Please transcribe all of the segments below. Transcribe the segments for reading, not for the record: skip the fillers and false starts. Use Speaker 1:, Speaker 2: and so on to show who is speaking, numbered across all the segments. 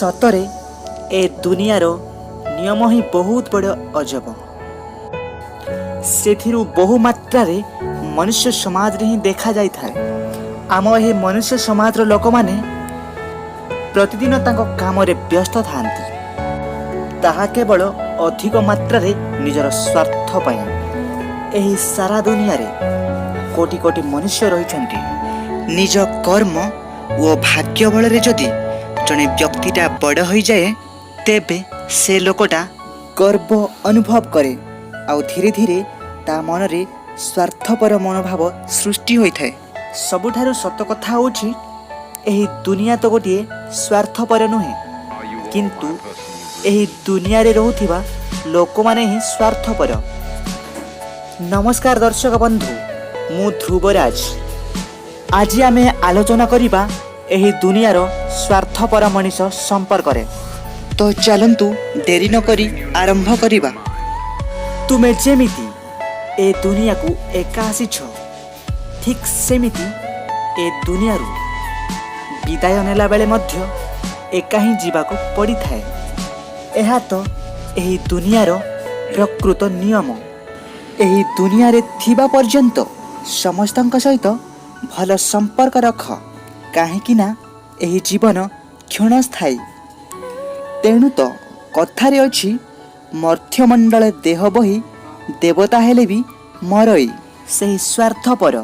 Speaker 1: सतरे ए दुनियार नियम ही बहुत बड़ अजब। सेथिरु बहु मात्रा रे मनुष्य समाज रे ही देखा जाई थाए। आम ए मनुष्य समाज रो लोक माने प्रतिदिन तांको काम रे व्यस्त थांती, ताहा केवल अधिक मात्रा रे निजर स्वार्थ पाई। एही सारा दुनिया रे कोटि कोटि मनुष्य रहिछन्ति। निज कर्म ओ भाग्य बल रे जदि जने व्यक्तिटा बड़ होई जाए तेबे से लोकटा गर्व अनुभव करे आउ धीरे धीरे ता मन रे स्वार्थपर मनोभाव सृष्टि होई थाए। सबुठारु सत कथा होछि एही दुनिया तो गोटे स्वार्थपर नुहे, किंतु एही दुनिया रे रहुथिबा लोक माने ही स्वार्थपर। नमस्कार दर्शक बंधु, मु ध्रुवराज। आज आमे आलोचना करिबा एही दुनियार स्वार्थपर मनीष संपर्क रे। तो चलंतु देरी न करी आरंभ करिबा। तुमे जेमिति ए दुनिया को एका आसीछ, ठीक सेमिति ए दुनियारू विदाय नेला बेले मध्य एका ही जीवाको पड़ी थाए। एहा तो एही दुनियार प्रकृत नियम। एही दुनिया रे थिबा पर्यंत समस्तଙ୍କ सहित भल संपर्क रख, काहेकि ना एही जीवन क्षणस्थायी। तेणु तो कथारे अछि, मर्थ्यमंडल देह बही देवता हेले भी मरई। सेही स्वार्थपर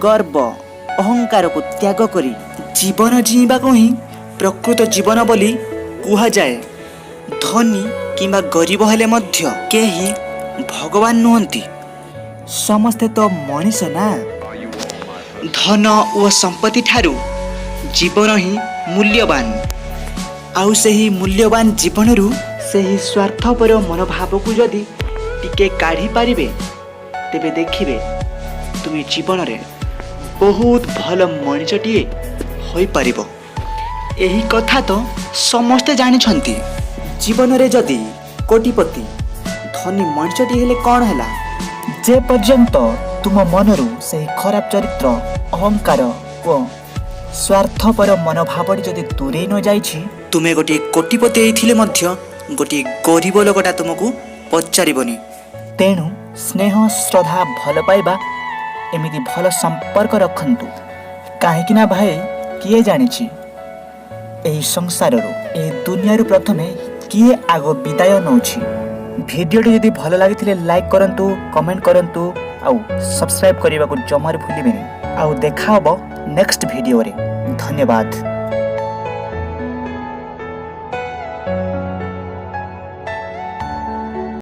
Speaker 1: गर्व अहंकार को त्याग करी जीवन जीवा को ही प्रकृत जीवन बोली कुहा जाए। धनी किंबा गरीब हेले मध्य केही भगवान नुहंती, समस्ते तो मनीष ना। धन ओ संपत्ति ठारू जीवन ही मूल्यवान। आउ सेही मूल्यवान जीवनरू सेही स्वार्थपर मनोभाव को जदि टिके काढ़ी पारिबे तेबे देखिबे तुम जीवन रे बहुत भल मनीषटीए होई पारिबो। एही कथा तो समस्ते जानिछंती। जीवन रे जदि कोटिपति धनी मनीषटी हेले कौन हैला, जे पर्यंत तुम मनरू सेही खराब चरित्र अहंकार ओ स्वार्थपर मनोभाव जदि दूरे न जाइछि, तुमे गोटे कोटिपति एथिले मध्य गोटे गरीब लोकटा तुमको पचारिबनी। तेणु स्नेह श्रद्धा भल पाइबा एमिति भल संपर्क रखंतु, काहेकि ना भाई किए जानिछि एही संसार रो ए दुनिया रो प्रथमे किए आगो विदाय नउछि। भिडियोटी यदि भल लागिथिले लाइक करंतु, कमेंट करंतु आउ सब्सक्राइब करबा को जमार भूलिबेनी। आउ देखा हबो नेक्स्ट वीडियो रे। धन्यवाद।